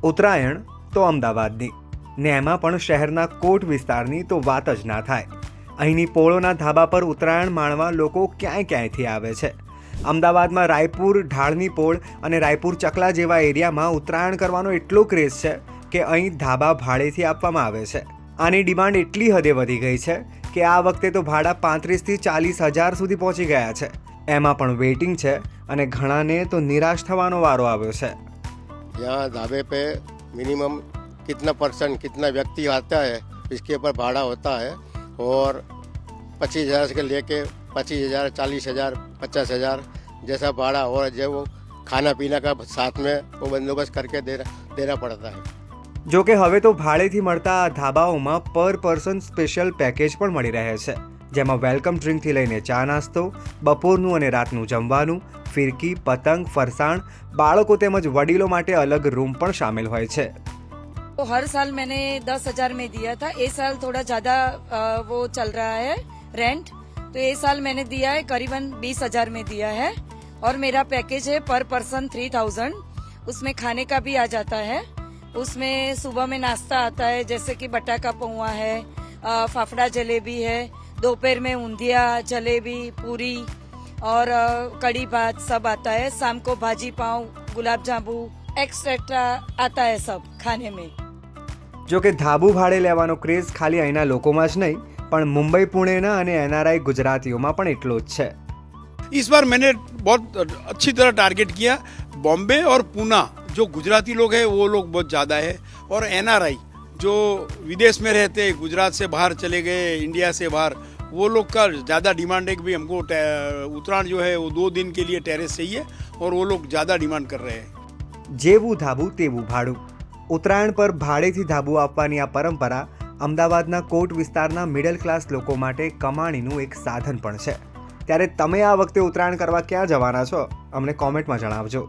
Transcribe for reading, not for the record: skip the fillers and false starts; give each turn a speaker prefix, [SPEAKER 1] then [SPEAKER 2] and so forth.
[SPEAKER 1] ઉત્તરાયણ તો અમદાવાદની ને એમાં પણ શહેરના કોટ વિસ્તારની તો વાત જ ના થાય. અહીંની પોળોના ધાબા પર ઉત્તરાયણ માણવા લોકો ક્યાંયથી આવે છે. અમદાવાદમાં રાયપુર ઢાળની પોળ અને રાયપુર ચકલા જેવા એરિયામાં ઉત્તરાયણ કરવાનો એટલો ક્રેઝ છે કે અહીં ધાબા ભાડેથી આપવામાં આવે છે. આની ડિમાન્ડ એટલી હદે વધી ગઈ છે કે આ વખતે તો ભાડા 35,000 થી 40,000 સુધી પહોંચી ગયા છે. એમાં પણ વેઇટિંગ છે અને ઘણાને તો નિરાશ થવાનો વારો આવ્યો છે.
[SPEAKER 2] यहाँ ढाबे पे मिनिमम कितना पर्सन कितना व्यक्ति आता है इसके ऊपर भाड़ा होता है और 25,000 से लेके 25,000 40,000 50,000 जैसा भाड़ा और जो वो खाना पीना का साथ में वो बंदोबस्त करके देना पड़ता है.
[SPEAKER 1] જો કે હવે તો ભાડેથી મળતા આ ધાબાઓમાં પર પર્સન સ્પેશિયલ પેકેજ પણ મળી રહે છે, જેમાં વેલકમ ડ્રિંકથી લઈને ચા નાસ્તો, બપોરનું અને રાતનું જમવાનું, ફિરકી, પતંગ, ફરસાણ, બાળકો તેમજ વડીલો માટે અલગ રૂમ પણ શામિલ હોય છે.
[SPEAKER 3] तो हर साल मैंने 10,000 में दिया था. इस साल थोड़ा ज्यादा वो चल रहा है रेंट, तो ये साल मैंने दिया है करीबन 20,000 में दिया है और मेरा पैकेज है पर पर्सन 3,000. उसमें खाने का भी आ जाता है. उसमें सुबह में नाश्ता आता है जैसे कि बटाका पौआ है, फाफड़ा जलेबी है, दोपहर में ऊंधिया जलेबी पूरी और कड़ी भात सब आता है. शाम को भाजी पाव गुलाब जामुन एक्स्ट्रा आता है सब खाने में.
[SPEAKER 1] જો કે ધાબુ ભાડે લેવાનો ક્રેઝ ખાલી અહીંના લોકોમાં જ નહીં પણ મુંબઈ પુણેના અને એનઆરઆઈ ગુજરાતીઓમાં પણ એટલો જ છે.
[SPEAKER 4] इस बार मैंने बहुत अच्छी तरह टारगेट किया. बॉम्बे और पूना जो गुजराती लोग हैं वो लोग बहुत ज़्यादा है और एनआरआई जो विदेश में रहते हैं, गुजरात से बाहर चले गए, इंडिया से बाहर, वो लोग का ज़्यादा डिमांड है कि भाई हमको उत्तरायण जो है वो 2 दिन के लिए टेरेस चाहिए और वो लोग ज़्यादा डिमांड कर रहे हैं.
[SPEAKER 1] જેવું ધાબુ તેવું ભાડું. ઉત્તરાયણ પર ભાડેથી ધાબુ આપવાની આ પરંપરા અમદાવાદના કોટ વિસ્તારના મિડલ ક્લાસ લોકો માટે કમાણીનું એક સાધન પણ છે. ત્યારે તમે આ વખતે ઉત્તરાયણ કરવા ક્યાં જવાના છો? અમને કોમેન્ટમાં જણાવજો.